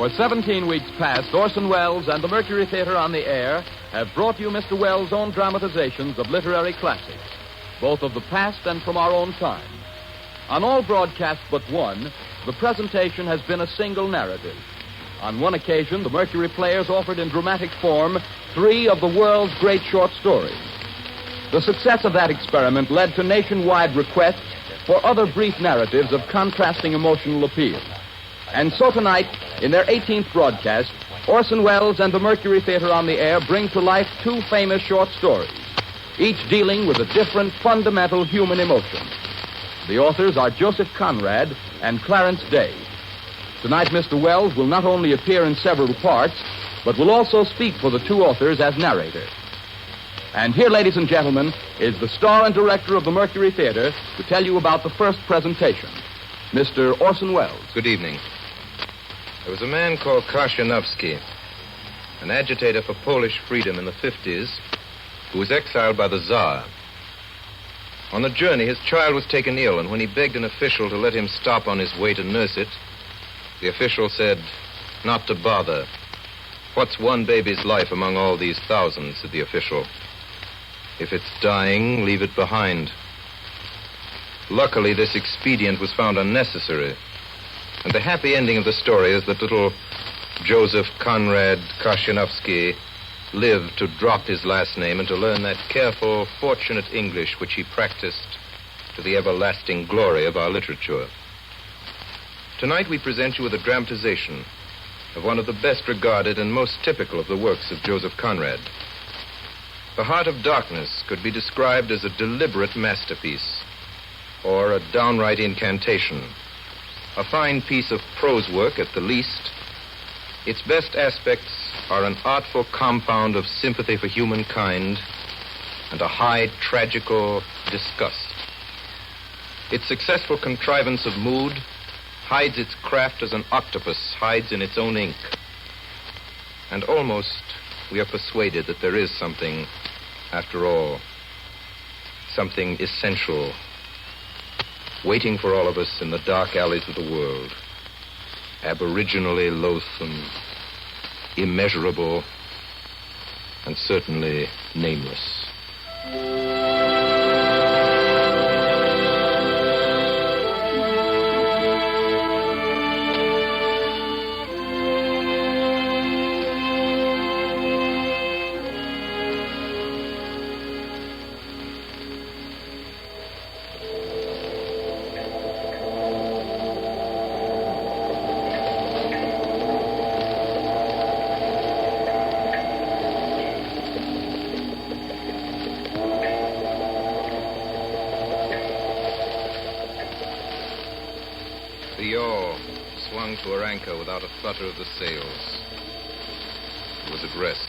For 17 weeks past, Orson Welles and the Mercury Theater on the Air have brought you Mr. Welles' own dramatizations of literary classics, both of the past and from our own time. On all broadcasts but one, the presentation has been a single narrative. On one occasion, the Mercury players offered in dramatic form 3 of the world's great short stories. The success of that experiment led to nationwide requests for other brief narratives of contrasting emotional appeal. And so tonight, in their 18th broadcast, Orson Welles and the Mercury Theater on the Air bring to life 2 famous short stories, each dealing with a different fundamental human emotion. The authors are Joseph Conrad and Clarence Day. Tonight, Mr. Welles will not only appear in several parts, but will also speak for the 2 authors as narrator. And here, ladies and gentlemen, is the star and director of the Mercury Theater to tell you about the first presentation, Mr. Orson Welles. Good evening. There was a man called Krashenovsky, an agitator for Polish freedom in the 50s, who was exiled by the Tsar. On the journey, his child was taken ill, and when he begged an official to let him stop on his way to nurse it, the official said, "Not to bother. What's one baby's life among all these thousands?" said the official. "If it's dying, leave it behind." Luckily, this expedient was found unnecessary, and the happy ending of the story is that little Joseph Conrad Krashenovsky lived to drop his last name and to learn that careful, fortunate English which he practiced to the everlasting glory of our literature. Tonight we present you with a dramatization of one of the best regarded and most typical of the works of Joseph Conrad. The Heart of Darkness could be described as a deliberate masterpiece, or a downright incantation. A fine piece of prose work at the least. Its best aspects are an artful compound of sympathy for humankind and a high tragical disgust. Its successful contrivance of mood hides its craft as an octopus hides in its own ink. And almost we are persuaded that there is something, after all, something essential, waiting for all of us in the dark alleys of the world, aboriginally loathsome, immeasurable, and certainly nameless. The yawl swung to her anchor without a flutter of the sails. It was at rest.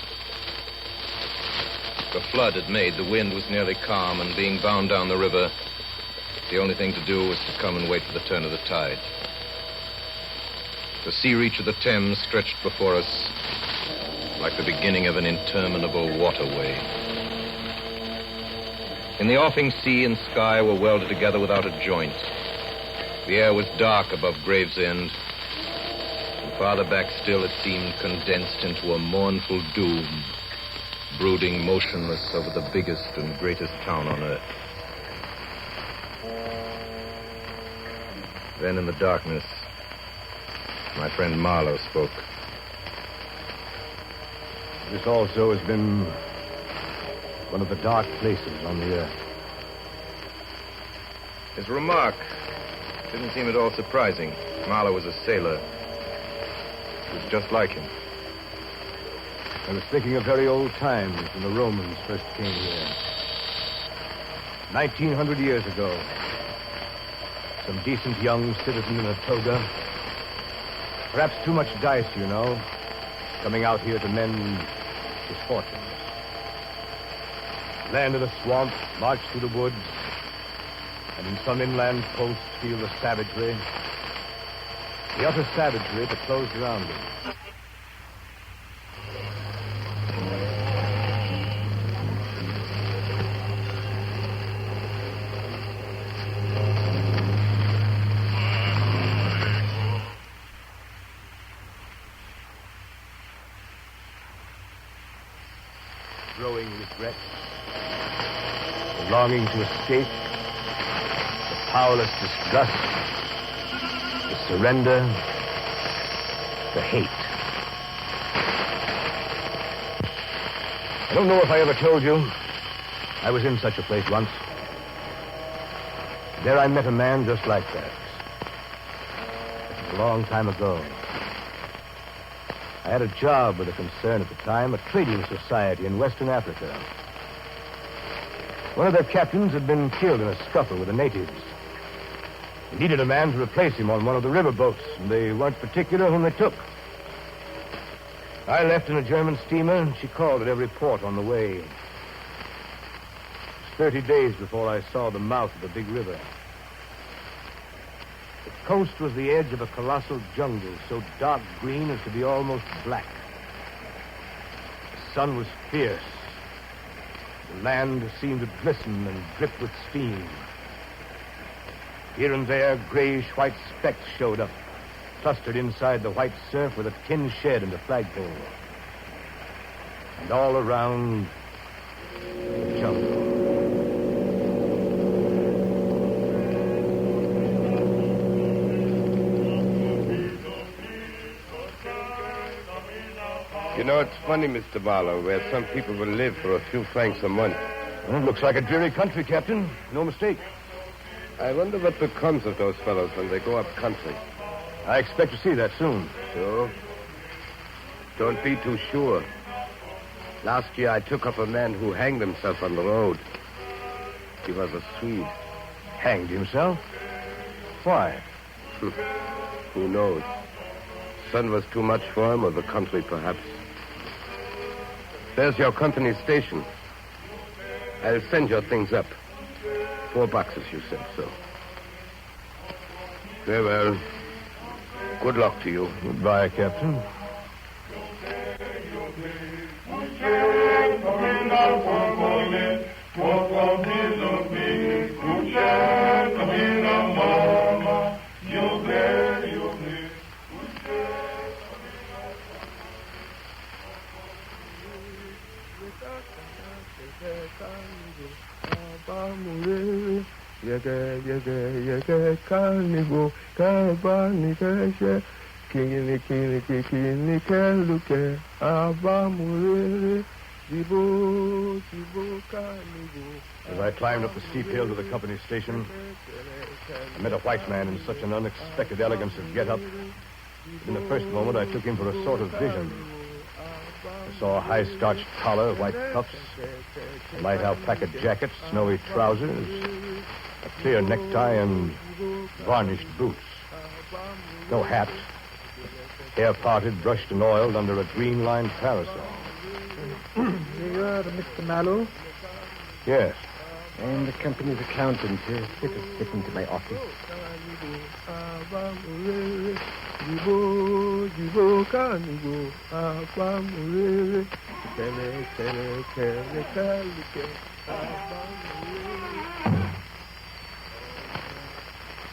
The flood had made the wind was nearly calm, and being bound down the river, the only thing to do was to come and wait for the turn of the tide. The sea reach of the Thames stretched before us like the beginning of an interminable waterway. In the offing, sea and sky were welded together without a joint. The air was dark above Gravesend, and farther back still it seemed condensed into a mournful doom, brooding motionless over the biggest and greatest town on earth. Then in the darkness, my friend Marlowe spoke. This also has been one of the dark places on the earth. His remark didn't seem at all surprising. Marlowe was a sailor. It was just like him. I was thinking of very old times when the Romans first came here. 1900 years ago. Some decent young citizen in a toga. Perhaps too much dice, you know. Coming out here to mend his fortunes. Land in a swamp, march through the woods, and in some inland post feel the savagery, the utter savagery that closed around him. growing regret, the longing to escape, the powerless disgust, the surrender, the hate. I don't know if I ever told you. I was in such a place once. There I met a man just like that. It was a long time ago. I had a job with a concern at the time, a trading society in Western Africa. One of their captains had been killed in a scuffle with the natives. They needed a man to replace him on one of the river boats, and they weren't particular whom they took. I left in a German steamer, and she called at every port on the way. It was 30 days before I saw the mouth of the big river. The coast was the edge of a colossal jungle, so dark green as to be almost black. The sun was fierce. The land seemed to glisten and drip with steam. Here and there, grayish-white specks showed up, clustered inside the white surf with a tin shed and a flagpole. And all around, the jungle. You know, it's funny, Mr. Barlow, where some people will live for a few francs a month. Well, it looks like a dreary country, Captain. No mistake. I wonder what becomes of those fellows when they go up country. I expect to see that soon. So? Don't be too sure. Last year I took up a man who hanged himself on the road. He was a Swede. Hanged himself? Why? Who knows? Sun was too much for him, or the country, perhaps. There's your company station. I'll send your things up. 4 boxes, you said so. Very well. Good luck to you. Goodbye, Captain. As I climbed up the steep hill to the company station, I met a white man in such an unexpected elegance of get-up. In the first moment, I took him for a sort of vision. I saw a high-starched collar, white cuffs, a light alpaca jacket, snowy trousers, a clear necktie, and varnished boots. No hat. Hair parted, brushed and oiled under a green-lined parasol. You are Mr. Mallow? Yes. I am the company's accountant. Let us step into my office.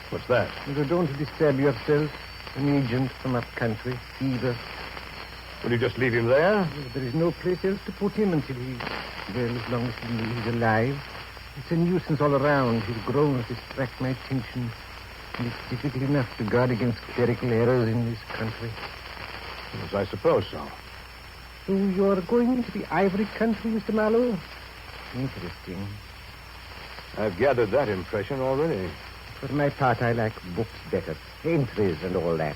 What's that? You don't disturb yourself. An agent from up country, fever. Will you just leave him there? There is no place else to put him until he's... Well, as long as he's alive. It's a nuisance all around. His groans distract my attention. And it's difficult enough to guard against clerical errors in this country. Yes, I suppose so. So you're going into the ivory country, Mr. Mallow? Interesting. I've gathered that impression already. For my part, I like books better. Entries and all that.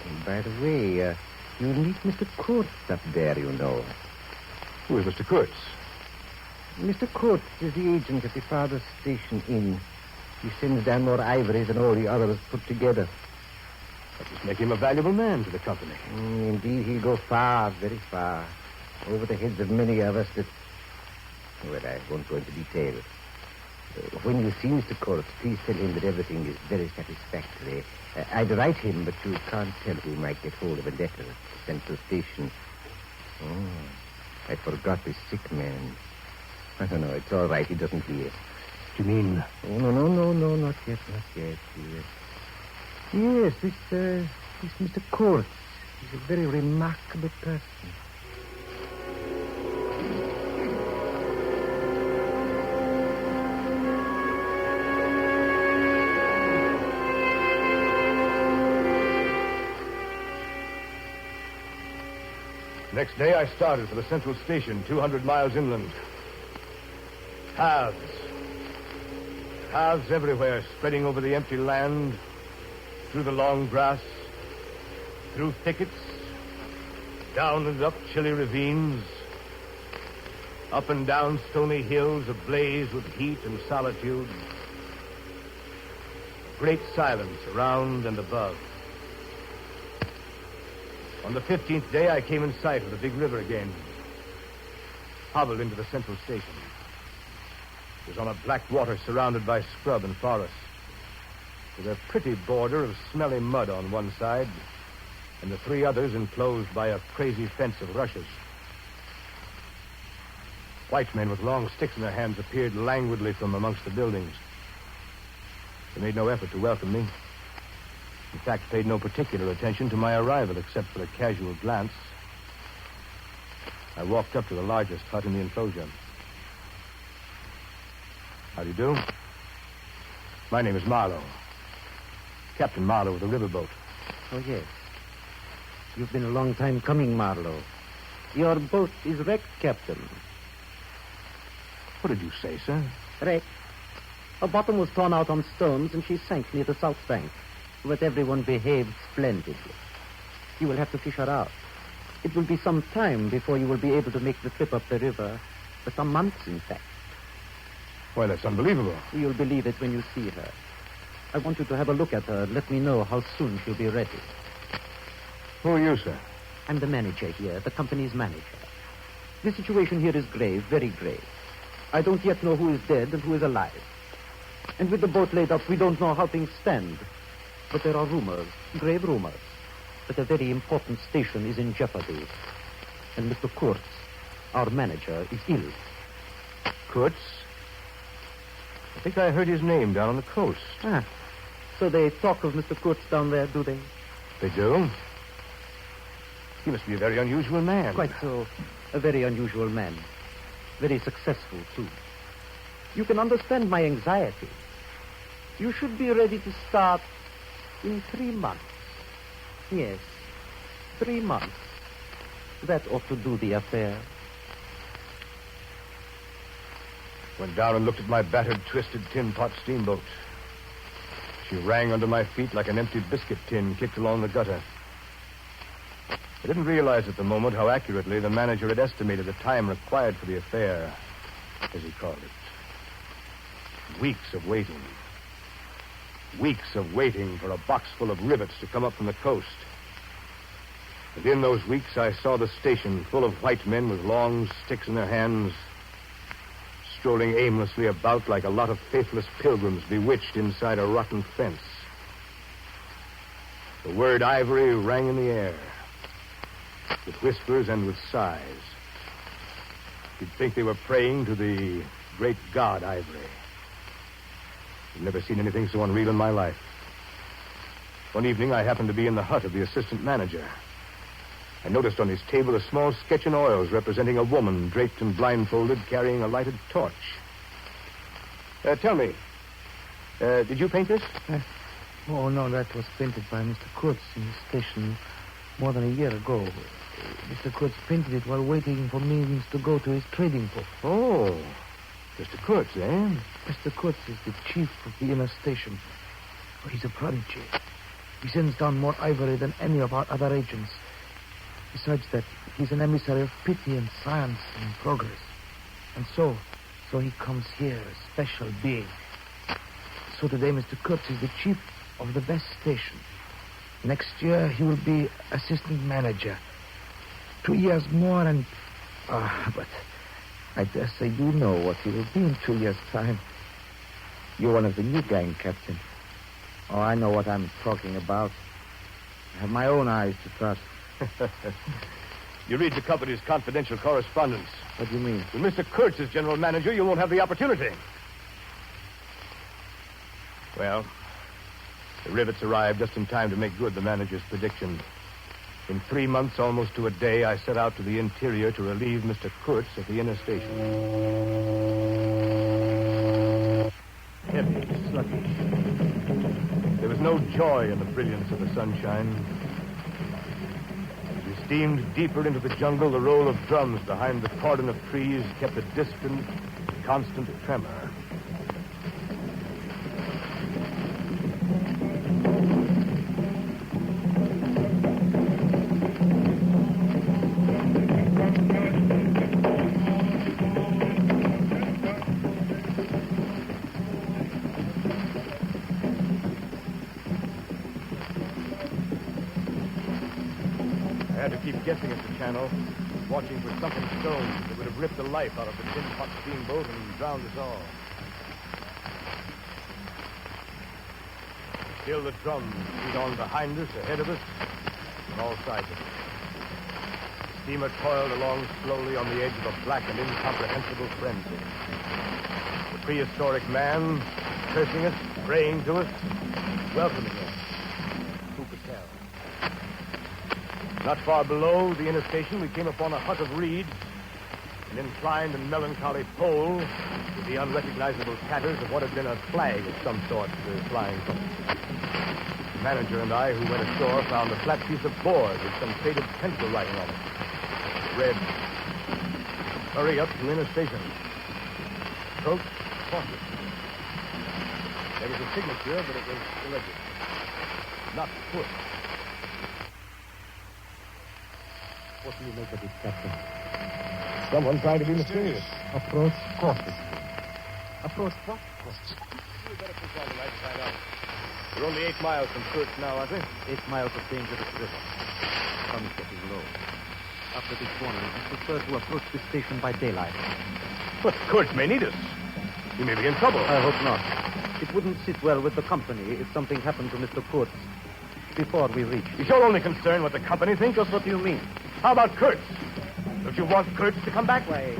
And by the way, you'll meet Mr. Kurtz up there, you know. Who is Mr. Kurtz? Mr. Kurtz is the agent at the farthest station inn. He sends down more ivory than all the others put together. That must make him a valuable man to the company. Indeed, he'll go far, very far. Over the heads of many of us that... Well, I won't go into detail. When you see Mr. Kurtz, please tell him that everything is very satisfactory. I'd write him, but you can't tell who might get hold of a letter at the central station. Oh, I forgot the sick man. No, it's all right. He doesn't hear. You mean? Oh, no, not yet. Yes, this Mr. Kurtz. He's a very remarkable person. Next day, I started for the central station, 200 miles inland. Paths. Paths everywhere, spreading over the empty land, through the long grass, through thickets, down and up chilly ravines, up and down stony hills ablaze with heat and solitude. Great silence around and above. On the 15th day, I came in sight of the big river again. Hobbled into the central station. It was on a black water surrounded by scrub and forest, with a pretty border of smelly mud on one side, and the three others enclosed by a crazy fence of rushes. White men with long sticks in their hands appeared languidly from amongst the buildings. They made no effort to welcome me. In fact, paid no particular attention to my arrival, except for a casual glance. I walked up to the largest hut in the enclosure. How do you do? My name is Marlowe. Captain Marlowe of the riverboat. Oh, yes. You've been a long time coming, Marlowe. Your boat is wrecked, Captain. What did you say, sir? Wrecked. Her bottom was torn out on stones, and she sank near the south bank. But everyone behaved splendidly. You will have to fish her out. It will be some time before you will be able to make the trip up the river. For some months, in fact. Why, that's unbelievable. You'll believe it when you see her. I want you to have a look at her and let me know how soon she'll be ready. Who are you, sir? I'm the manager here, the company's manager. The situation here is grave, very grave. I don't yet know who is dead and who is alive. And with the boat laid up, we don't know how things stand. But there are rumors, grave rumors, that a very important station is in jeopardy. And Mr. Kurtz, our manager, is ill. Kurtz? I think I heard his name down on the coast. Ah, so they talk of Mr. Kurtz down there, do they? They do? He must be a very unusual man. Quite so. A very unusual man. Very successful, too. You can understand my anxiety. You should be ready to start in 3 months. Yes, 3 months. That ought to do the affair. Went down and looked at my battered, twisted tin pot steamboat. She rang under my feet like an empty biscuit tin kicked along the gutter. I didn't realize at the moment how accurately the manager had estimated the time required for the affair, as he called it. Weeks of waiting. Weeks of waiting for a box full of rivets to come up from the coast. And in those weeks, I saw the station full of white men with long sticks in their hands, strolling aimlessly about like a lot of faithless pilgrims bewitched inside a rotten fence. The word ivory rang in the air, with whispers and with sighs. You'd think they were praying to the great god Ivory. I've never seen anything so unreal in my life. One evening, I happened to be in the hut of the assistant manager. I noticed on his table a small sketch in oils representing a woman draped and blindfolded carrying a lighted torch. Tell me, did you paint this? Oh, no, that was painted by Mr. Kurtz in the station more than a year ago. Mr. Kurtz painted it while waiting for means to go to his trading post. Oh, Mr. Kurtz, eh? Mr. Kurtz is the chief of the inner station. Oh, he's a prodigy. He sends down more ivory than any of our other agents. Besides that, he's an emissary of pity and science and progress. And so he comes here, a special being. So today, Mr. Kurtz is the chief of the best station. Next year, he will be assistant manager. 2 years more and... but I dare say you know what he will be in 2 years' time. You're one of the new gang, Captain. Oh, I know what I'm talking about. I have my own eyes to trust. You read the company's confidential correspondence. What do you mean? When Mr. Kurtz is general manager, you won't have the opportunity. Well, the rivets arrived just in time to make good the manager's prediction. In 3 months, almost to a day, I set out to the interior to relieve Mr. Kurtz at the inner station. Heavy, sluggish. There was no joy in the brilliance of the sunshine. As we steamed deeper into the jungle, the roll of drums behind the cordon of trees kept a distant, constant tremor. I had to keep guessing at the channel, watching for something stone that would have ripped the life out of the tin pot steamboat and drowned us all. Still the drums beat on behind us, ahead of us, on all sides of us. The steamer toiled along slowly on the edge of a black and incomprehensible frenzy. The prehistoric man cursing us, praying to us, welcoming us. Who could tell? Not far below the inner station, we came upon a hut of reeds, an inclined and melancholy pole with the unrecognizable tatters of what had been a flag of some sort flying from it. The manager and I, who went ashore, found a flat piece of board with some faded pencil writing on it. It read, "Hurry up to inner station. Approach cautious." There was a signature, but it was illegible. Not foot. What do you make of it, Captain? Someone trying to be mysterious. Approach cautiously. Approach what? We better push on tonight to find out. We're only 8 miles from Kurtz now, aren't we? 8 miles of dangerous river. Sun's getting low. After this warning, I prefer to approach the station by daylight. But Kurtz may need us. We may be in trouble. I hope not. It wouldn't sit well with the company if something happened to Mr. Kurtz before we reach. Is your only concern what the company thinks? Just what do you mean? How about Kurtz? Don't you want Kurtz to come back? Why,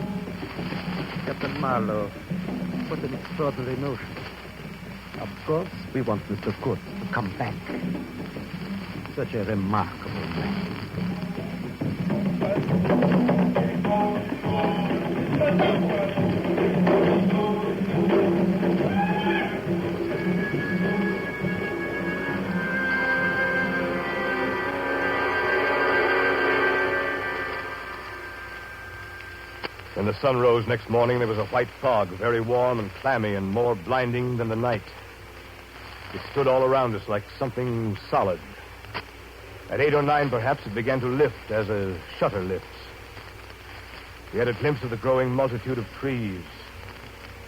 Captain Marlowe, what an extraordinary notion. Of course, we want Mr. Kurtz to come back. Such a remarkable man. When the sun rose next morning, there was a white fog, very warm and clammy and more blinding than the night. It stood all around us like something solid. At 8 or 9, perhaps, it began to lift as a shutter lifts. We had a glimpse of the growing multitude of trees,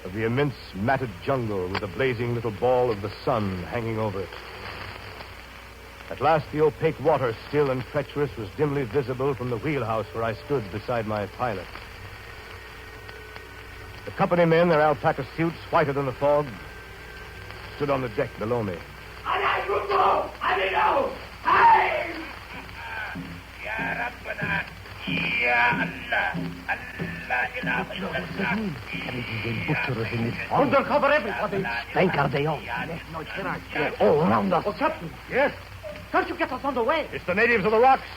of the immense matted jungle with the blazing little ball of the sun hanging over it. At last, the opaque water, still and treacherous, was dimly visible from the wheelhouse where I stood beside my pilot. The company men, their alpaca suits whiter than the fog, stood on the deck below me. Undercover, everybody. Spanker they all. All around us. Oh, Captain. Yes? Can't you get us on the way? It's the natives of the rocks.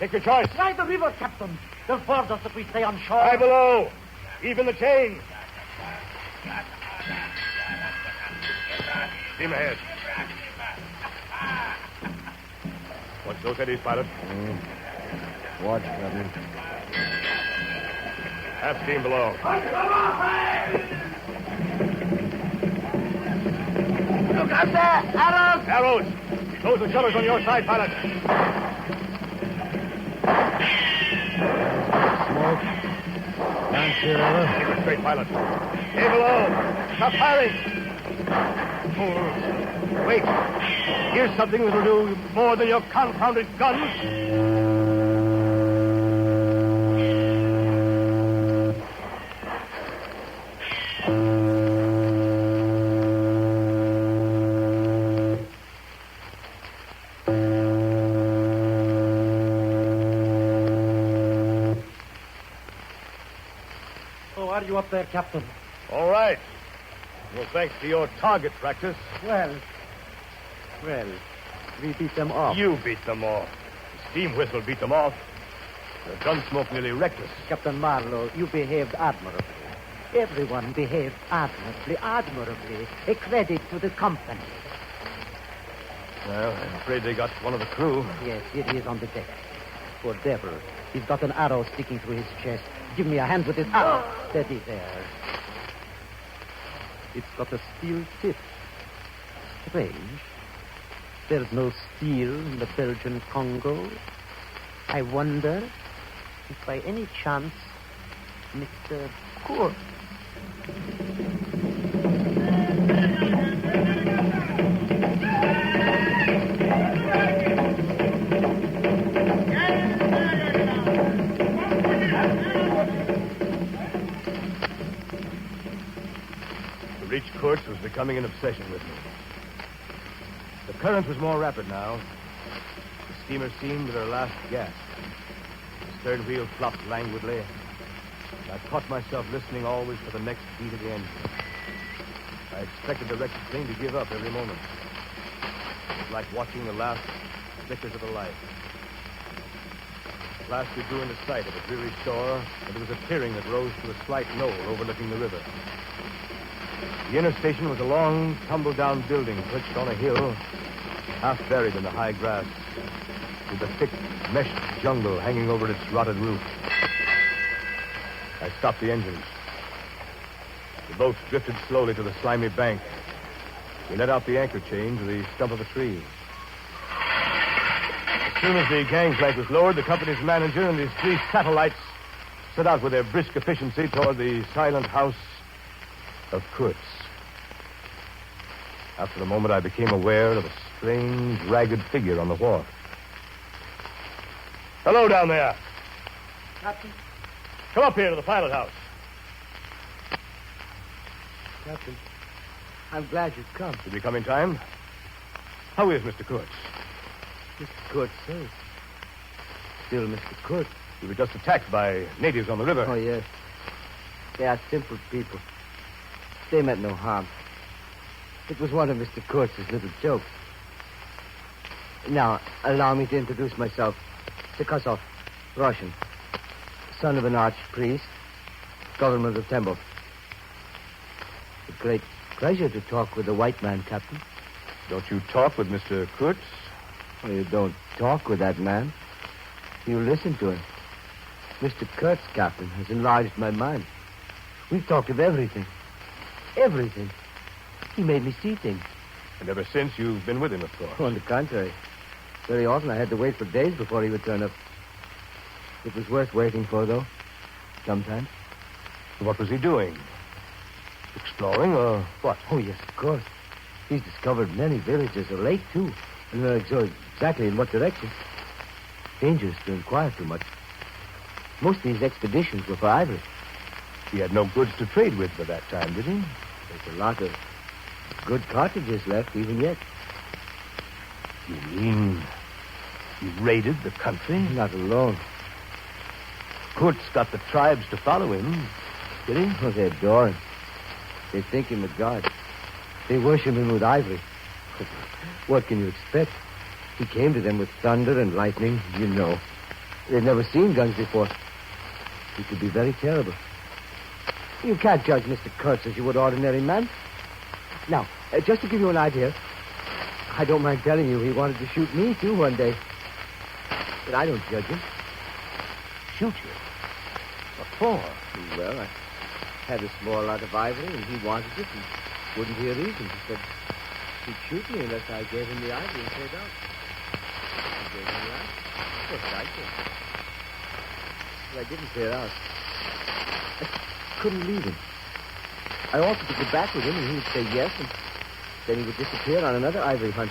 Take your choice. Try the river, Captain. They'll force us if we stay on shore. Lie below. Even the chain. Steam ahead. Watch those eddies, pilot. Watch, Captain. Half steam below. Look out there! Arrows! Arrows! Close the shutters on your side, pilot. Smoke. Can't see her. Keep it straight, pilot. Stay below. Stop firing. Fools. Wait. Here's something that'll do more than your confounded guns. Are you up there, Captain? All right. Well, thanks to your target practice. Well, we beat them off. You beat them off. The steam whistle beat them off. The gun smoke nearly wrecked us. Captain Marlowe, you behaved admirably. Everyone behaved admirably. A credit to the company. Well, I'm afraid they got one of the crew. Yes, it is on the deck. Poor devil. He's got an arrow sticking through his chest. Give me a hand with this arrow. Steady there. It's got a steel tip. Strange. There's no steel in the Belgian Congo. I wonder if by any chance Mr. Court. To reach Kurtz was becoming an obsession with me. The current was more rapid now. The steamer seemed at her last gasp. The stern wheel flopped languidly. And I caught myself listening always for the next beat of the engine. I expected the wretched thing to give up every moment. It was like watching the last flickers of a light. At last we drew into sight of a dreary shore, and there was a clearing that rose to a slight knoll overlooking the river. The inner station was a long, tumble-down building perched on a hill, half buried in the high grass, with a thick, meshed jungle hanging over its rotted roof. I stopped the engines. The boat drifted slowly to the slimy bank. We let out the anchor chain to the stump of a tree. As soon as the gangplank was lowered, the company's manager and his 3 satellites set out with their brisk efficiency toward the silent house of Kurtz. After a moment, I became aware of a strange, ragged figure on the wharf. Hello down there. Captain. Come up here to the pilot house. Captain, I'm glad you've come. Did we come in time? How is Mr. Kurtz? Mr. Kurtz, sir. Still Mr. Kurtz. We were just attacked by natives on the river. Oh, yes. They are simple people. They meant no harm. It was one of Mr. Kurtz's little jokes. Now, allow me to introduce myself. Sekosov, Russian. Son of an archpriest. Government of Temple. A great pleasure to talk with a white man, Captain. Don't you talk with Mr. Kurtz? Well, you don't talk with that man. You listen to him. Mr. Kurtz, Captain, has enlarged my mind. We've talked of everything. Everything. He made me see things. And ever since, you've been with him, of course. Oh, on the contrary. Very often I had to wait for days before he would turn up. It was worth waiting for, though. Sometimes. What was he doing? Exploring or what? Oh, yes, of course. He's discovered many villages, a lake, too. And not sure exactly in what direction. Dangerous to inquire too much. Most of these expeditions were for ivory. He had no goods to trade with by that time, did he? There's a lot of good cartridges left, even yet. You mean he raided the country? Not alone. Kurtz got the tribes to follow him, did he? Oh, they adore him. They think him a god. They worship him with ivory. What can you expect? He came to them with thunder and lightning, you know. They've never seen guns before. He could be very terrible. You can't judge Mr. Kurtz as you would ordinary man. Now, just to give you an idea, I don't mind telling you he wanted to shoot me, too, one day. But I don't judge him. Shoot you? What for? Well, I had a small lot of ivory, and he wanted it, and wouldn't hear reason. He said he'd shoot me unless I gave him the ivory and cleared out. I gave him the ivory. Yes, I did. But I didn't clear out. I couldn't leave him. I offered to go back with him, and he would say yes, and then he would disappear on another ivory hunt.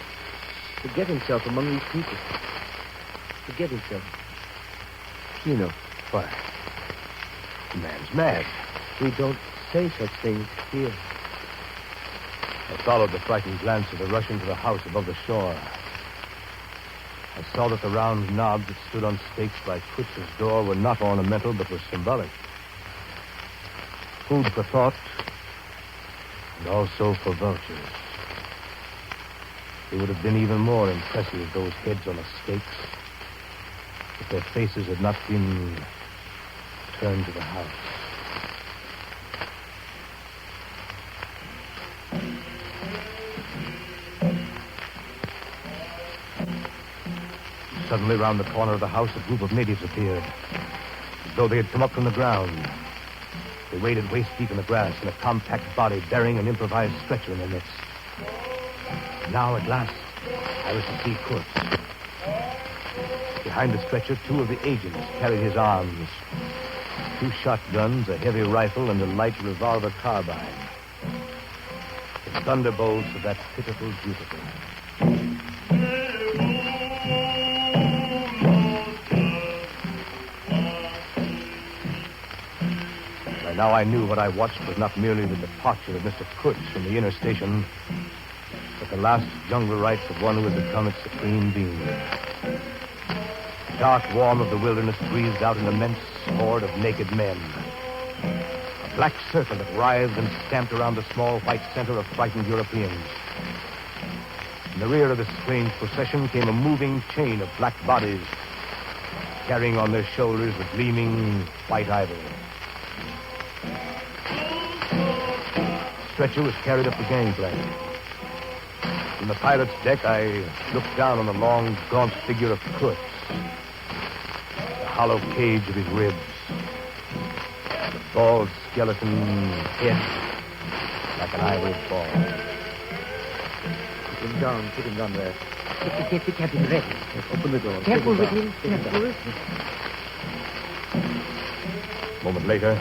Forget himself among these people. Forget himself. You know. Why? The man's mad. We don't say such things here. I followed the frightened glance of the Russian to the house above the shore. I saw that the round knobs that stood on stakes by Kurtz's door were not ornamental, but were symbolic. Food for thought, and also for vultures. They would have been even more impressive, those heads on the stakes, if their faces had not been turned to the house. Suddenly, round the corner of the house, a group of natives appeared, as though they had come up from the ground. They waded waist-deep in the grass in a compact body bearing an improvised stretcher in their midst. Now, at last, I was to see Kurtz. Behind the stretcher, 2 of the agents carried his arms. 2 shotguns, a heavy rifle, and a light revolver carbine. The thunderbolts of that pitiful Jupiter. By now I knew what I watched was not merely the departure of Mr. Kurtz from the inner station, but the last jungle rites of one who had become its supreme being. The dark warmth of the wilderness breathed out an immense horde of naked men. A black circle that writhed and stamped around the small white center of frightened Europeans. In the rear of this strange procession came a moving chain of black bodies, carrying on their shoulders the gleaming white ivory. The stretcher was carried up the gangplank. From the pilot's deck, I looked down on the long, gaunt figure of Kurtz, the hollow cage of his ribs, the bald skeleton head like an ivory ball. Put him down there. Get the cabin ready. Open the door. Careful with him. Careful. A moment later,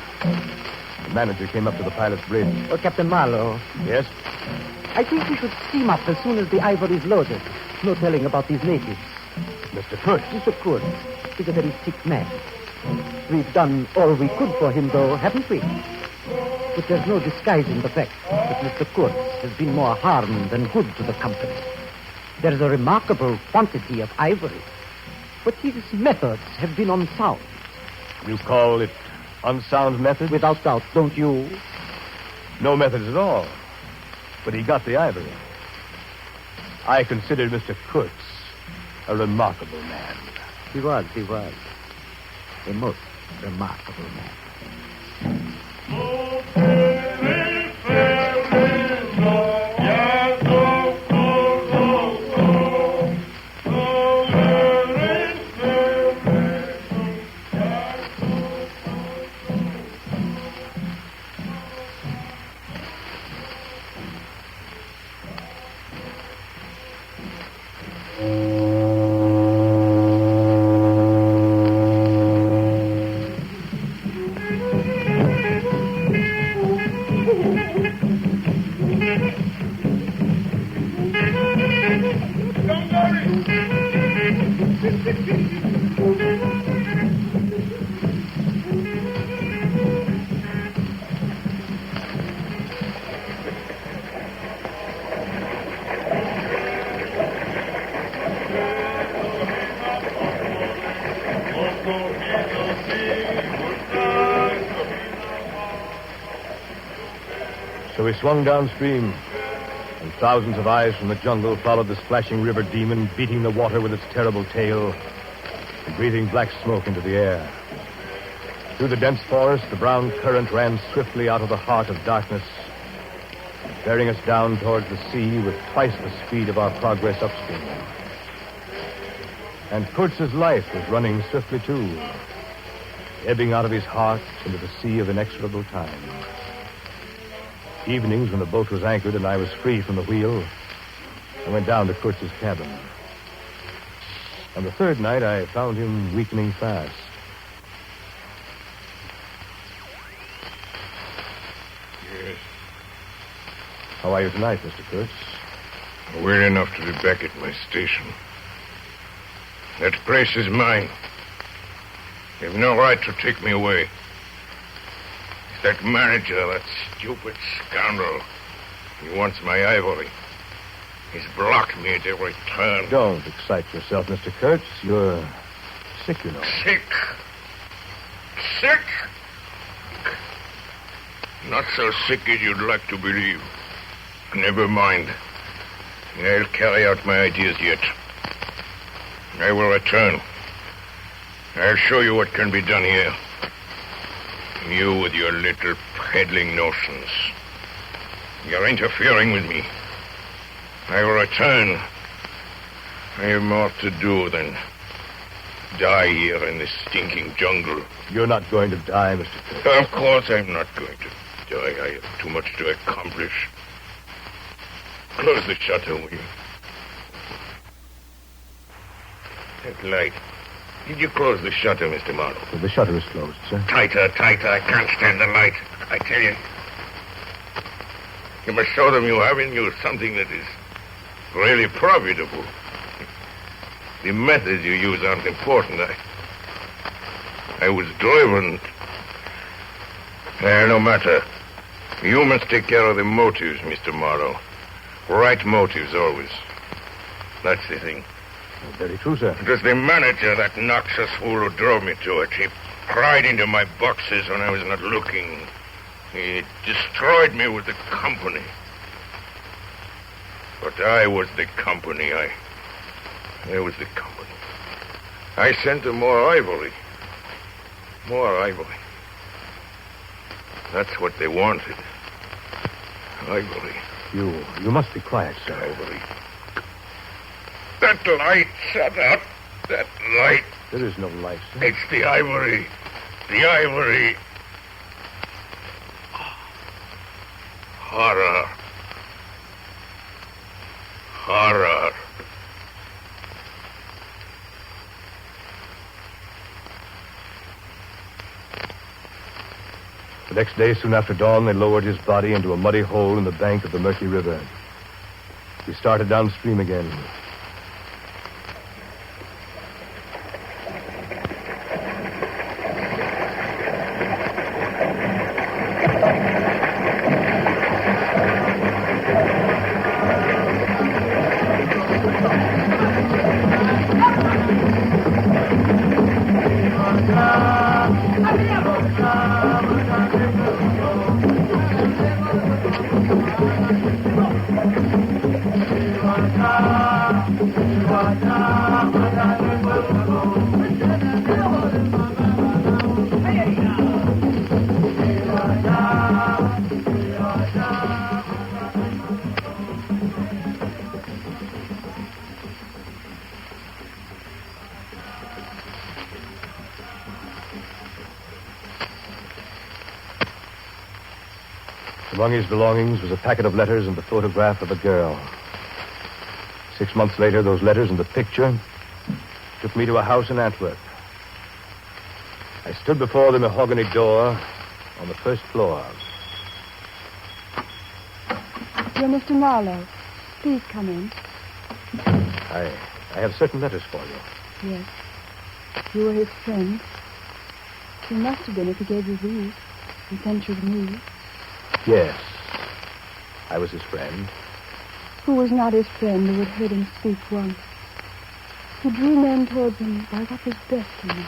the manager came up to the pilot's bridge. Oh, Captain Marlowe. Yes? I think we should steam up as soon as the ivory's loaded. No telling about these natives. Mr. Kurtz. Mr. Kurtz. He's a very sick man. We've done all we could for him, though, haven't we? But there's no disguising the fact that Mr. Kurtz has been more harm than good to the company. There's a remarkable quantity of ivory, but his methods have been unsound. You call it unsound methods? Without doubt, don't you? No methods at all. But he got the ivory. I consider Mr. Kurtz a remarkable man. He was. A most remarkable man. So we swung downstream, and thousands of eyes from the jungle followed the splashing river demon, beating the water with its terrible tail and breathing black smoke into the air. Through the dense forest, the brown current ran swiftly out of the heart of darkness, bearing us down towards the sea with twice the speed of our progress upstream. And Kurtz's life was running swiftly, too, ebbing out of his heart into the sea of inexorable time. Evenings, when the boat was anchored and I was free from the wheel, I went down to Kurtz's cabin. On the third night, I found him weakening fast. Yes. How are you tonight, Mr. Kurtz? Well enough to be back at my station. That place is mine. You've no right to take me away. That manager, that stupid scoundrel, he wants my ivory. He's blocked me at every turn. Don't excite yourself, Mr. Kurtz. You're sick, you know. Sick? Sick? Not so sick as you'd like to believe. Never mind. I'll carry out my ideas yet. I will return. I'll show you what can be done here. You with your little peddling notions. You're interfering with me. I will return. I have more to do than die here in this stinking jungle. You're not going to die, Mr. Curtis. Of course I'm not going to die. I have too much to accomplish. Close the shutter, will you? That light. Did you close the shutter, Mr. Marlowe? The shutter is closed, sir. Tighter, tighter. I can't stand the light. I tell you. You must show them you have in you something that is really profitable. The methods you use aren't important. I was driven. No matter. You must take care of the motives, Mr. Morrow. Right motives, always. That's the thing. Very true, sir. It was the manager, that noxious fool, who drove me to it. He pried into my boxes when I was not looking. He destroyed me with the company. But I was the company. I was the company. I sent them more ivory. More ivory. That's what they wanted. Ivory. You must be quiet, sir. Ivory. That light, shut up. That light. There is no light, sir. It's the ivory. The ivory. Horror. Horror. The next day, soon after dawn, they lowered his body into a muddy hole in the bank of the Mercury River. He started downstream again. Among his belongings was a packet of letters and the photograph of a girl. 6 months later, those letters and the picture took me to a house in Antwerp. I stood before the mahogany door on the first floor. You're Mr. Marlowe. Please come in. I have certain letters for you. Yes. You were his friend. You must have been if he gave you these and sent you to me. Yes. I was his friend. Who was not his friend who had heard him speak once? Who drew men towards him by what was best in them?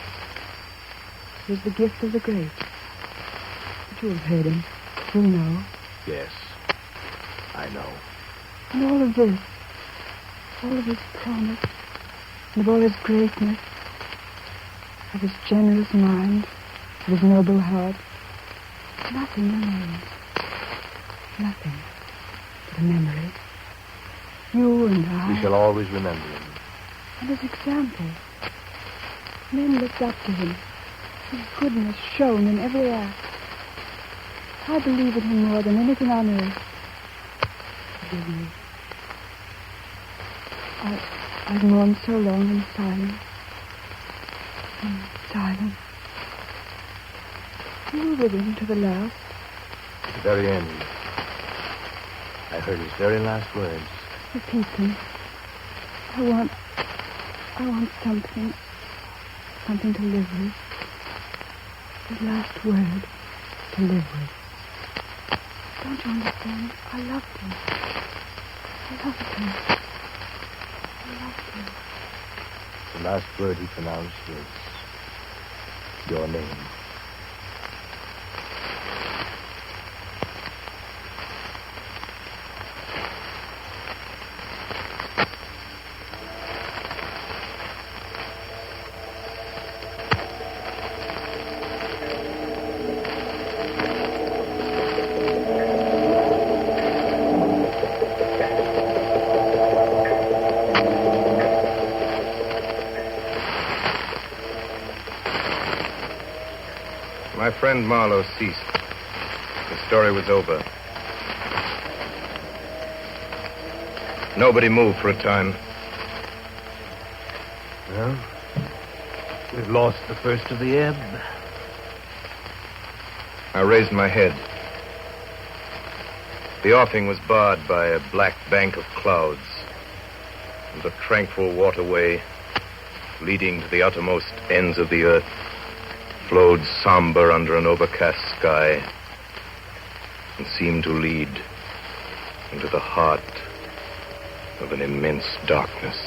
It was the gift of the great. But you have heard him. You know. Yes. I know. And all of this, all of his promise, and of all his greatness, of his generous mind, of his noble heart, nothing remains. Nothing but a memory. You and I. We shall always remember him. And his example. Men looked up to him. His goodness shone in every act. I believe in him more than anything on earth. Forgive me. I've mourned so long in silence. In silence. You were with him to the last. At the very end. I heard his very last words. Repeat them. I want something to live with. His last word to live with. Don't you understand? I loved him. I loved him. I loved him. The last word he pronounced was your name. friend Marlowe ceased. The story was over. Nobody moved for a time. Well, we've lost the first of the ebb. I raised my head. The offing was barred by a black bank of clouds, and the tranquil waterway leading to the uttermost ends of the earth flowed somber under an overcast sky and seemed to lead into the heart of an immense darkness.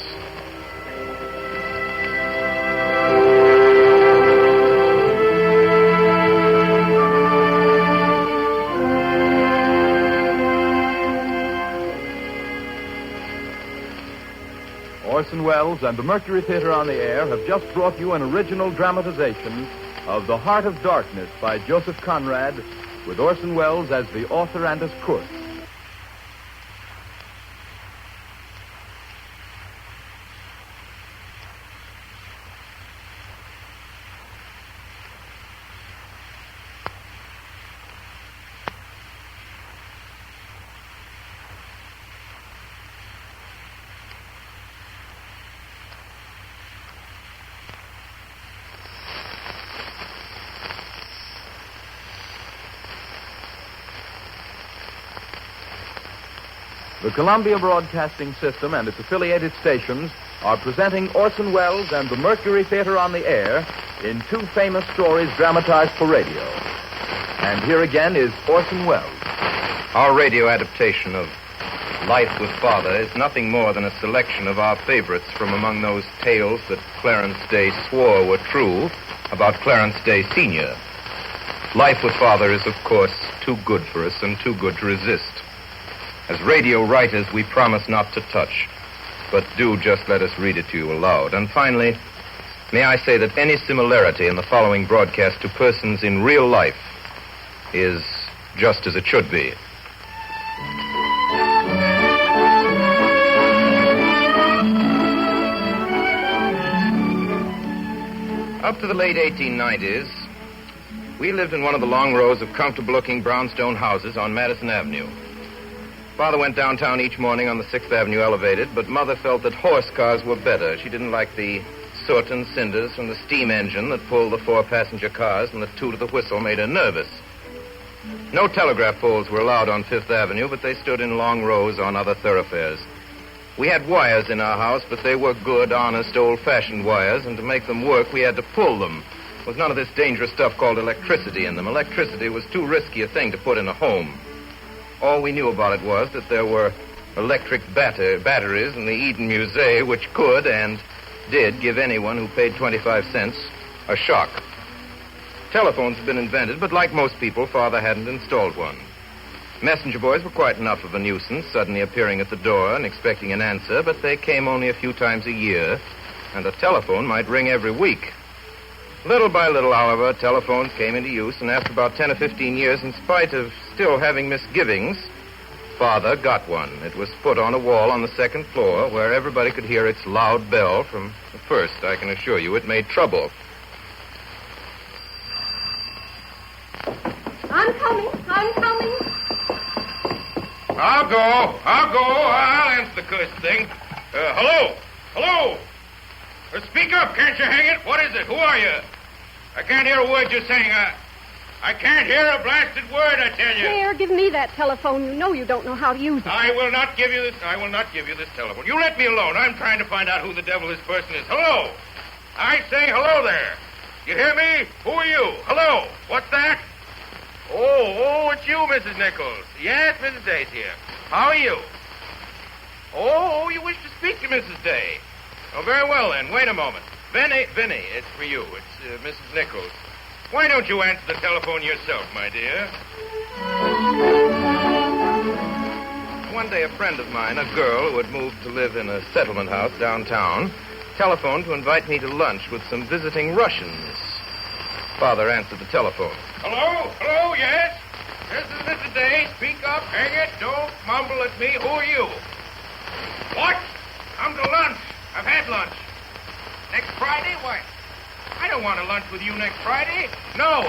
Orson Welles and the Mercury Theater on the Air have just brought you an original dramatization of The Heart of Darkness by Joseph Conrad, with Orson Welles as the author and as Kurth. The Columbia Broadcasting System and its affiliated stations are presenting Orson Welles and the Mercury Theater on the Air in two famous stories dramatized for radio. And here again is Orson Welles. Our radio adaptation of Life with Father is nothing more than a selection of our favorites from among those tales that Clarence Day swore were true about Clarence Day Sr. Life with Father is, of course, too good for us and too good to resist. As radio writers, we promise not to touch, but do just let us read it to you aloud. And finally, may I say that any similarity in the following broadcast to persons in real life is just as it should be. Up to the late 1890s, we lived in one of the long rows of comfortable-looking brownstone houses on Madison Avenue. Father went downtown each morning on the 6th Avenue elevated, but Mother felt that horse cars were better. She didn't like the soot and cinders from the steam engine that pulled the 4-passenger cars, and the toot of the whistle made her nervous. No telegraph poles were allowed on 5th Avenue, but they stood in long rows on other thoroughfares. We had wires in our house, but they were good, honest, old-fashioned wires, and to make them work, we had to pull them. There was none of this dangerous stuff called electricity in them. Electricity was too risky a thing to put in a home. All we knew about it was that there were electric batteries in the Eden Museum which could and did give anyone who paid 25 cents a shock. Telephones had been invented, but like most people, Father hadn't installed one. Messenger boys were quite enough of a nuisance, suddenly appearing at the door and expecting an answer, but they came only a few times a year, and a telephone might ring every week. Little by little, however, telephones came into use, and after about 10 or 15 years, in spite of still having misgivings, Father got one. It was put on a wall on the 2nd floor where everybody could hear its loud bell from the first. I can assure you it made trouble. I'm coming. I'll go. I'll answer the cursed thing. Hello? Speak up, can't you hang it? What is it? Who are you? I can't hear a word you're saying. I can't hear a blasted word, I tell you. Here, give me that telephone. You know you don't know how to use it. I will not give you this telephone. You let me alone. I'm trying to find out who the devil this person is. Hello? I say hello there. You hear me? Who are you? Hello? What's that? Oh, it's you, Mrs. Nichols. Yes, Mrs. Day's here. How are you? Oh, you wish to speak to Mrs. Day. Oh, very well, then. Wait a moment. Vinny, it's for you. It's Mrs. Nichols. Why don't you answer the telephone yourself, my dear? One day, a friend of mine, a girl who had moved to live in a settlement house downtown, telephoned to invite me to lunch with some visiting Russians. Father answered the telephone. Hello, yes? This is Mrs. Day. Speak up, hang it. Don't mumble at me. Who are you? What? Come to lunch. I've had lunch. Next Friday? Why, I don't want to lunch with you next Friday. No.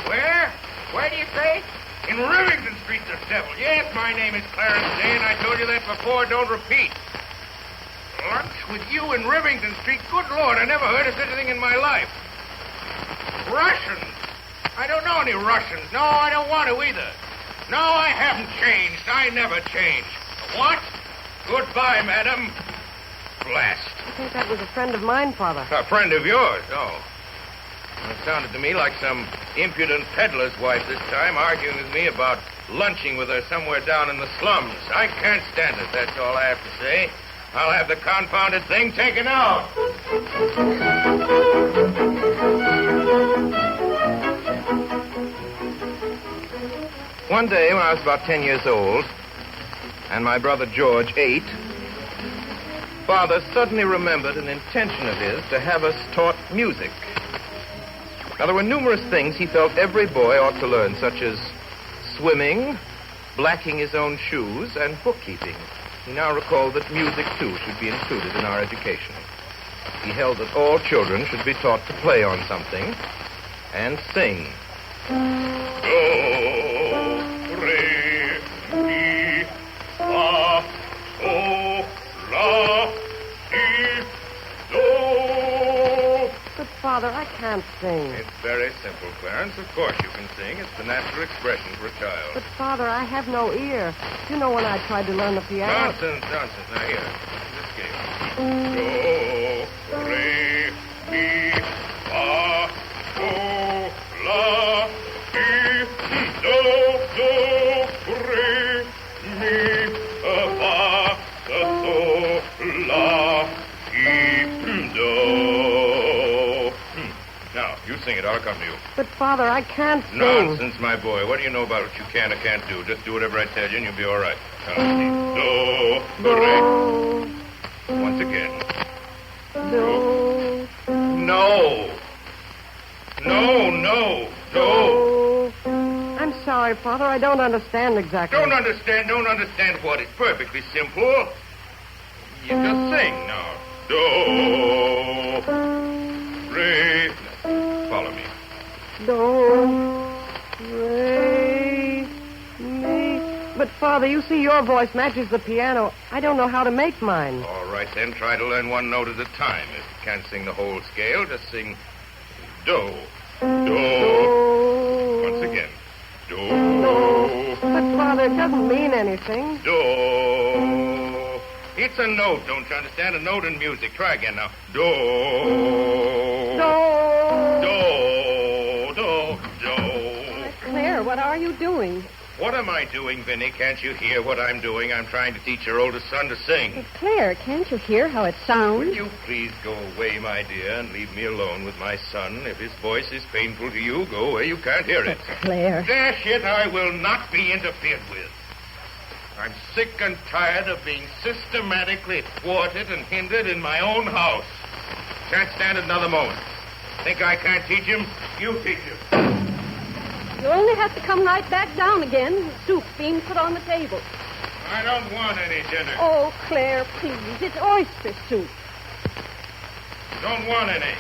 Where? Where do you say? In Rivington Street, the devil. Yes, my name is Clarence Day, and I told you that before. Don't repeat. Lunch with you in Rivington Street? Good Lord, I never heard of such a thing in my life. Russians? I don't know any Russians. No, I don't want to either. No, I haven't changed. I never change. What? Goodbye, madam. Blast. I think that was a friend of mine, Father. A friend of yours? Oh. It sounded to me like some impudent peddler's wife this time, arguing with me about lunching with her somewhere down in the slums. I can't stand it, that's all I have to say. I'll have the confounded thing taken out. One day when I was about 10 years old, and my brother George 8, Father suddenly remembered an intention of his to have us taught music. Now, there were numerous things he felt every boy ought to learn, such as swimming, blacking his own shoes, and bookkeeping. He now recalled that music, too, should be included in our education. He held that all children should be taught to play on something and sing. Do, re, mi, fa, sol, la, si, do. But, Father, I can't sing. It's very simple, Clarence. Of course you can sing. It's the natural expression for a child. But, Father, I have no ear. You know when I tried to learn the piano. Nonsense. Now, here. This game. Do, re, mi, fa, sol, la, si, do, re, mi, fa, sol, la, si, do. Now, you sing it. I'll come to you. But, Father, I can't sing. Nonsense, my boy. What do you know about what you can or can't do? Just do whatever I tell you, and you'll be all right. Now, do, re. Once again. Do. No. Do. I'm sorry, Father. I don't understand exactly. Don't understand what? It's perfectly simple. You just sing now. Do, re. Follow me. Do, re, mi. But, Father, you see your voice matches the piano. I don't know how to make mine. All right, then. Try to learn one note at a time. If you can't sing the whole scale, just sing do. Do. Once again. Do. No. But, Father, it doesn't mean anything. Do. It's a note, don't you understand? A note in music. Try again now. Do. Do. Claire, what are you doing? What am I doing, Vinny? Can't you hear what I'm doing? I'm trying to teach your oldest son to sing. But, Claire, can't you hear how it sounds? Will you please go away, my dear, and leave me alone with my son? If his voice is painful to you, go away. You can't hear it. But, Claire. Dash it, I will not be interfered with. I'm sick and tired of being systematically thwarted and hindered in my own house. Can't stand it another moment. Think I can't teach him? You teach him. You'll only have to come right back down again. The soup's being put on the table. I don't want any dinner. Oh, Claire, please. It's oyster soup. Don't want any.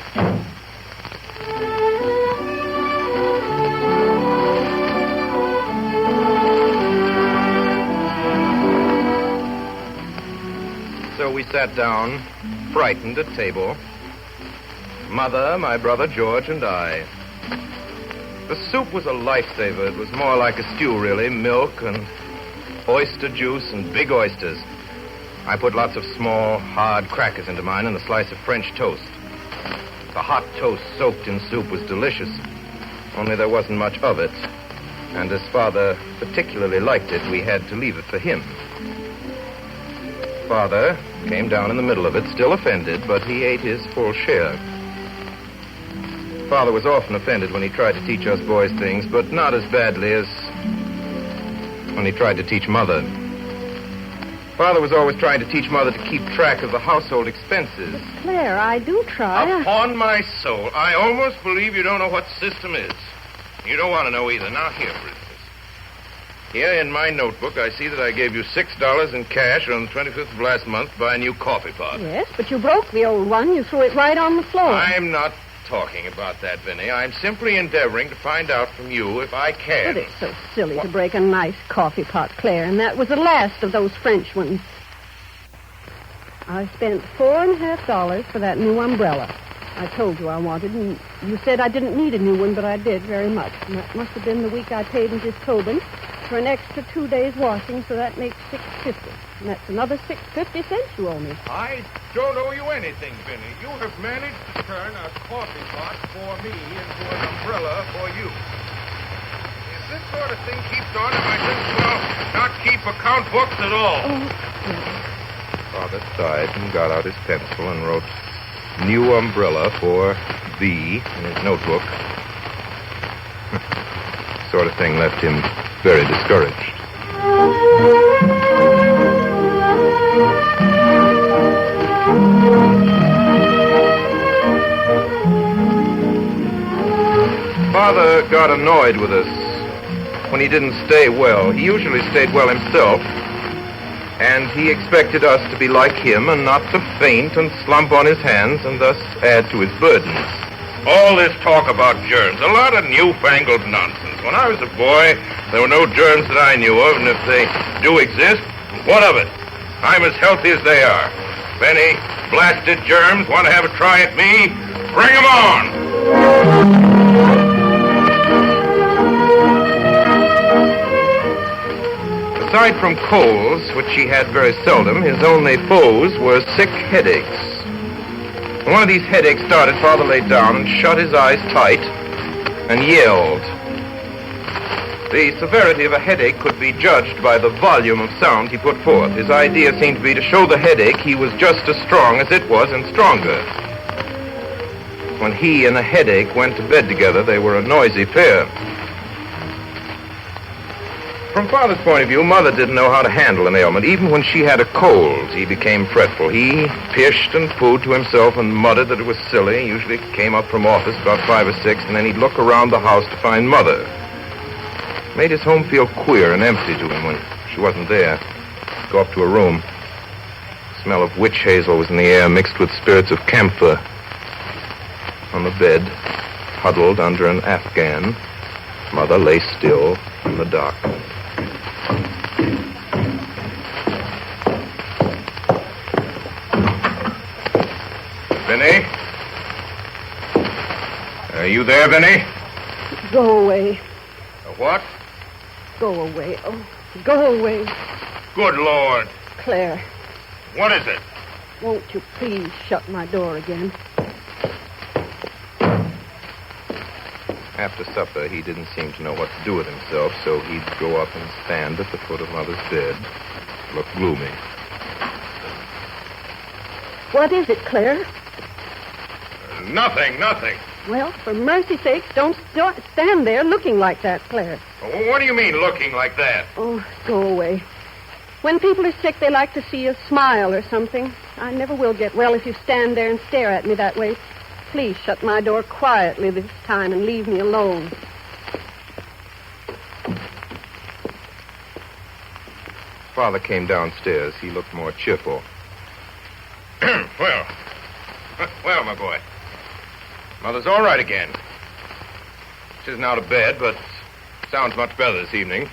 So we sat down, frightened at table. Mother, my brother George, and I. The soup was a lifesaver. It was more like a stew, really. Milk and oyster juice and big oysters. I put lots of small, hard crackers into mine and a slice of French toast. The hot toast soaked in soup was delicious, only there wasn't much of it. And as Father particularly liked it, we had to leave it for him. Father came down in the middle of it, still offended, but he ate his full share. Father was often offended when he tried to teach us boys things, but not as badly as when he tried to teach Mother. Father was always trying to teach Mother to keep track of the household expenses. Claire, I do try. Upon my soul, I almost believe you don't know what system is. You don't want to know either. Now, here, for instance. Here in my notebook, I see that I gave you $6 in cash on the 25th of last month to buy a new coffee pot. Yes, but you broke the old one. You threw it right on the floor. I'm not talking about that, Vinny. I'm simply endeavoring to find out from you if I can. But it's so silly to break a nice coffee pot, Claire, and that was the last of those French ones. I spent $4.50 for that new umbrella. I told you I wanted, and you said I didn't need a new one, but I did very much. And that must have been the week I paid Mrs. Tobin for an extra 2 days washing, so that makes $6.50. And that's another 6.50 you owe me. I don't owe you anything, Vinny. You have managed to turn a coffee pot for me into an umbrella for you. If this sort of thing keeps on, I might just well not keep account books at all. Father sighed and got out his pencil and wrote new umbrella for V in his notebook. Sort of thing left him very discouraged. Father got annoyed with us when he didn't stay well. He usually stayed well himself, and he expected us to be like him and not to faint and slump on his hands and thus add to his burdens. All this talk about germs, a lot of newfangled nonsense. When I was a boy, there were no germs that I knew of, and if they do exist, what of it? I'm as healthy as they are. If any blasted germs want to have a try at me, bring them on! Aside from colds, which he had very seldom, his only foes were sick headaches. When one of these headaches started, Father lay down and shut his eyes tight and yelled. The severity of a headache could be judged by the volume of sound he put forth. His idea seemed to be to show the headache he was just as strong as it was and stronger. When he and a headache went to bed together, they were a noisy pair. From Father's point of view, Mother didn't know how to handle an ailment. Even when she had a cold, he became fretful. He pished and pooed to himself and muttered that it was silly. He usually came up from office about 5 or 6, and then he'd look around the house to find Mother. It made his home feel queer and empty to him when she wasn't there. He'd go up to her room. The smell of witch hazel was in the air, mixed with spirits of camphor. On the bed, huddled under an Afghan, Mother lay still in the dark. Vinny? Are you there, Vinny? Go away. A what? Go away. Oh, go away. Good Lord. Claire, What is it? won't you please shut my door again? After supper, he didn't seem to know what to do with himself, so he'd go up and stand at the foot of Mother's bed, look gloomy. What is it, Claire? Nothing. Well, for mercy's sake, don't stand there looking like that, Claire. What do you mean, looking like that? Oh, go away. When people are sick, they like to see a smile or something. I never will get well if you stand there and stare at me that way. Please shut my door quietly this time and leave me alone. Father came downstairs. He looked more cheerful. Well, my boy. Mother's all right again. She isn't out of bed, but sounds much better this evening.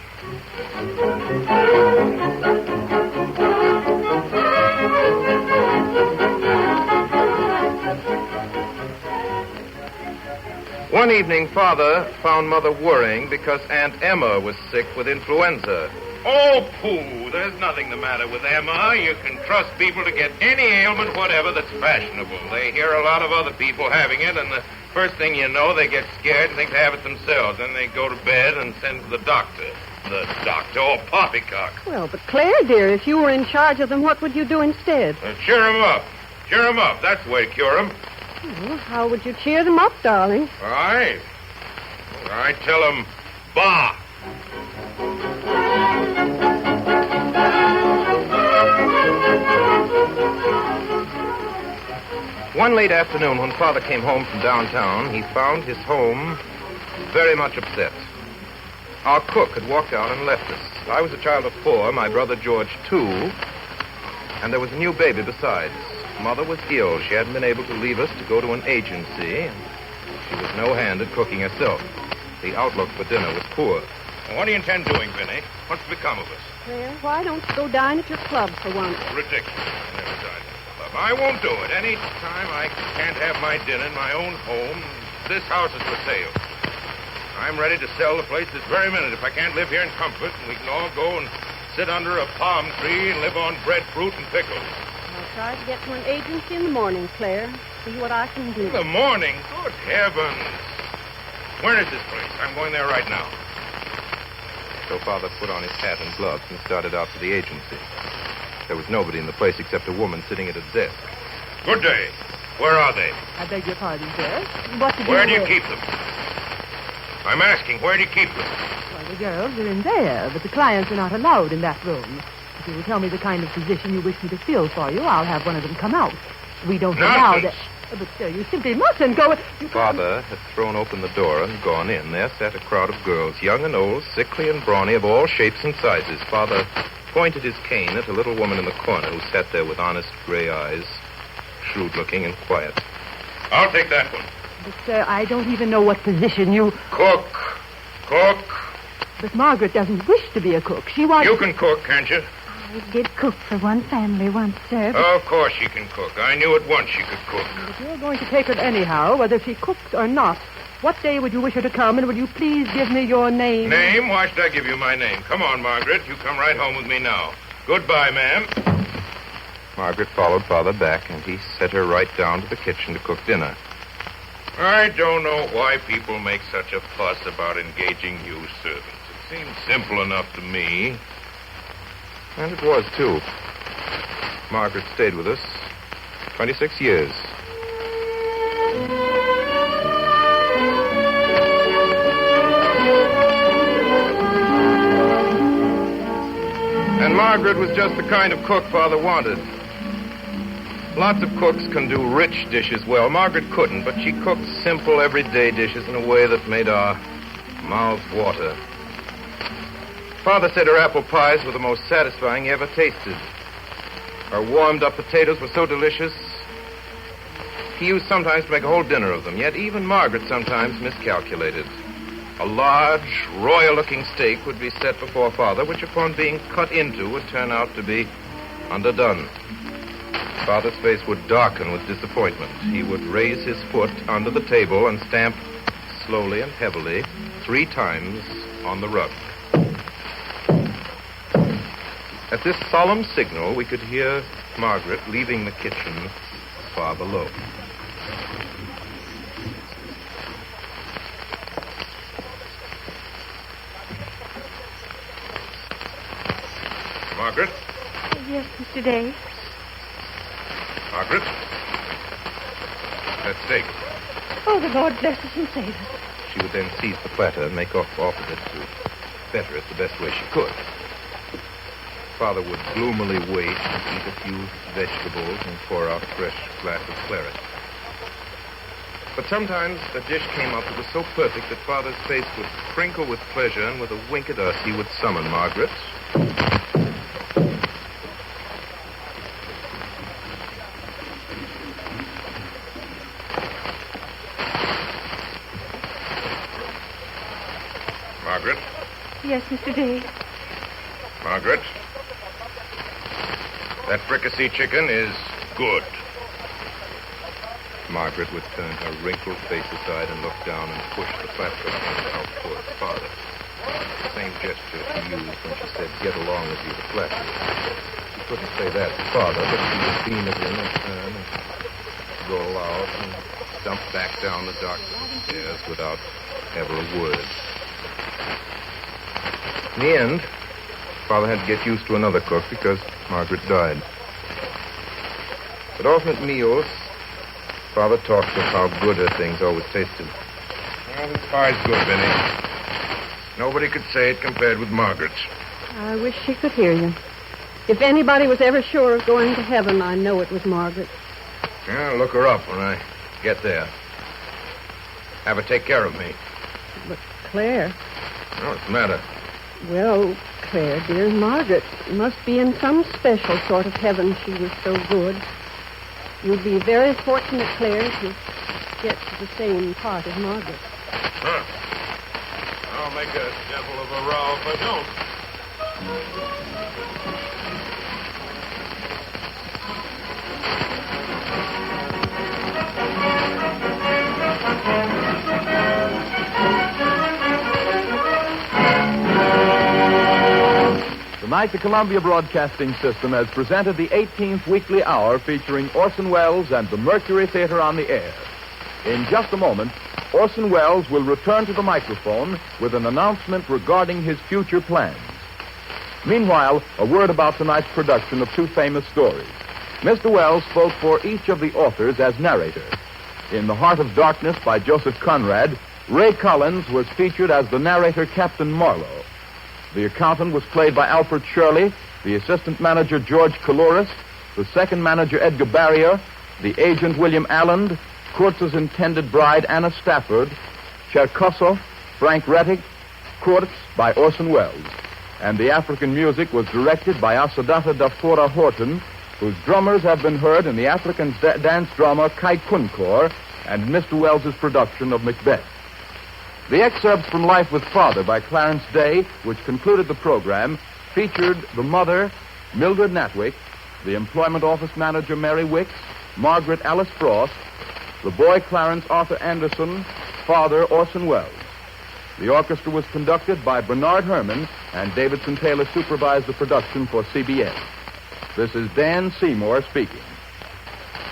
One evening, Father found Mother worrying because Aunt Emma was sick with influenza. Oh, pooh. There's nothing the matter with Emma. You can trust people to get any ailment whatever that's fashionable. They hear a lot of other people having it, and the first thing you know, they get scared and think they have it themselves. Then they go to bed and send for the doctor. The doctor, or poppycock. Well, but Claire, dear, if you were in charge of them, what would you do instead? Cheer 'em up. Cheer 'em up. That's the way to cure 'em. Well, how would you cheer them up, darling? I tell 'em, bah. One late afternoon, when Father came home from downtown, he found his home very much upset. Our cook had walked out and left us. I was a child of 4, my brother George 2, and there was a new baby besides. Mother was ill. She hadn't been able to leave us to go to an agency. She was no hand at cooking herself. The outlook for dinner was poor. What do you intend doing, Vinny? What's become of us? Claire, why don't you go dine at your club for once? Ridiculous. I never dine at the club. I won't do it. Any time I can't have my dinner in my own home, this house is for sale. I'm ready to sell the place this very minute if I can't live here in comfort, and we can all go and sit under a palm tree and live on breadfruit and pickles. I'll try to get to an agency in the morning, Claire. See what I can do. In the morning? Good heavens. Where is this place? I'm going there right now. So Father put on his hat and gloves and started out for the agency. There was nobody in the place except a woman sitting at a desk. Good day. Where are they? I beg your pardon, sir. What did Where do you keep them? I'm asking, where do you keep them? Well, the girls are in there, but the clients are not allowed in that room. If you will tell me the kind of position you wish me to fill for you, I'll have one of them come out. We don't allow that. But, sir, you simply mustn't go. Father had thrown open the door and gone in. There sat a crowd of girls, young and old, sickly and brawny, of all shapes and sizes. Father pointed his cane at a little woman in the corner who sat there with honest gray eyes, shrewd-looking and quiet. I'll take that one. But, sir, I don't even know what position you... Cook. Cook. But Margaret doesn't wish to be a cook. She wants... You can cook, can't you? I did cook for one family once, sir. Oh, of course she can cook. I knew at once she could cook. If you're going to take her anyhow, whether she cooks or not, what day would you wish her to come, and would you please give me your name? Name? Why should I give you my name? Come on, Margaret. You come right home with me now. Goodbye, ma'am. Margaret followed Father back, and he set her right down to the kitchen to cook dinner. I don't know why people make such a fuss about engaging new servants. It seems simple enough to me. And it was, too. Margaret stayed with us 26 years. And Margaret was just the kind of cook Father wanted. Lots of cooks can do rich dishes well. Margaret couldn't, but she cooked simple, everyday dishes in a way that made our mouths water. Father said her apple pies were the most satisfying he ever tasted. Her warmed-up potatoes were so delicious, he used sometimes to make a whole dinner of them. Yet even Margaret sometimes miscalculated. A large, royal-looking steak would be set before Father, which upon being cut into would turn out to be underdone. Father's face would darken with disappointment. He would raise his foot under the table and stamp slowly and heavily 3 times on the rug. At this solemn signal, we could hear Margaret leaving the kitchen far below. Margaret? Yes, Mr. Day. Margaret? That steak. Oh, the Lord bless us and save us. She would then seize the platter and make off with it to better it the best way she could. Father would gloomily wait and eat a few vegetables and pour out a fresh glass of claret. But sometimes a dish came up that was so perfect that Father's face would crinkle with pleasure, and with a wink at us, he would summon Margaret. Margaret? Yes, Mr. Day. Margaret? That fricassee chicken is good. Margaret would turn her wrinkled face aside and look down and push the flatbread out toward Father. The same gesture she used when she said, "Get along with you," the flatbread. She couldn't say that to Father, but she would beam at him and turn and roll out and stump back down the dark stairs without ever a word. In the end, Father had to get used to another cook because Margaret died. At alternate meals, Father talked of how good her things always tasted. Well, this pie's good, Vinny. Nobody could say it compared with Margaret's. I wish she could hear you. If anybody was ever sure of going to heaven, I know it was Margaret. Yeah, I'll look her up when I get there. Have her take care of me. But Claire... What's the matter? Well, Claire, dear, Margaret must be in some special sort of heaven. She was so good. You'd be very fortunate, Claire, get to the same part as Margaret. Huh. I'll make a devil of a row if I don't. Tonight, the Columbia Broadcasting System has presented the 18th Weekly Hour featuring Orson Welles and the Mercury Theater on the air. In just a moment, Orson Welles will return to the microphone with an announcement regarding his future plans. Meanwhile, a word about tonight's production of two famous stories. Mr. Welles spoke for each of the authors as narrator. In The Heart of Darkness by Joseph Conrad, Ray Collins was featured as the narrator Captain Marlowe. The accountant was played by Alfred Shirley, the assistant manager George Coulouris, the second manager Edgar Barrier, the agent William Allen, Kurtz's intended bride Anna Stafford, Cherkosov, Frank Rettig, Kurtz by Orson Welles. And the African music was directed by Asadata Dafora Horton, whose drummers have been heard in the African dance drama Kai Kunkor and Mr. Welles's production of Macbeth. The excerpts from Life with Father by Clarence Day, which concluded the program, featured the mother, Mildred Natwick, the employment office manager Mary Wicks, Margaret Alice Frost, the boy Clarence Arthur Anderson, father Orson Welles. The orchestra was conducted by Bernard Herrmann, and Davidson Taylor supervised the production for CBS. This is Dan Seymour speaking.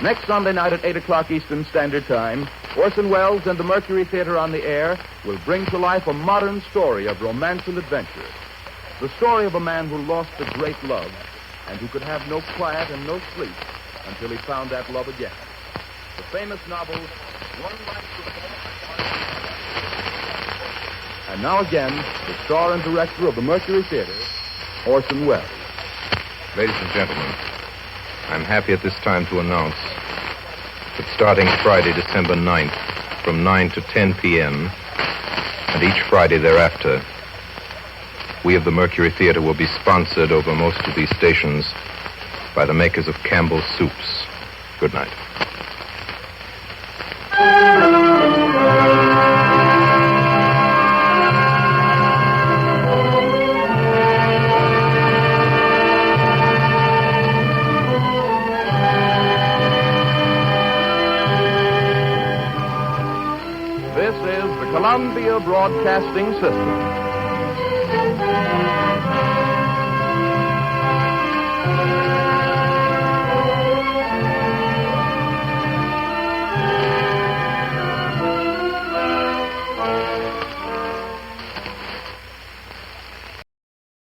Next Sunday night at 8 o'clock Eastern Standard Time, Orson Welles and the Mercury Theater on the air will bring to life a modern story of romance and adventure. The story of a man who lost a great love and who could have no quiet and no sleep until he found that love again. The famous novel, One Life to And now again, the star and director of the Mercury Theater, Orson Welles. Ladies and gentlemen, I'm happy at this time to announce that starting Friday, December 9th, from 9 to 10 p.m., and each Friday thereafter, we of the Mercury Theater will be sponsored over most of these stations by the makers of Campbell's Soups. Good night. This is the Columbia Broadcasting System.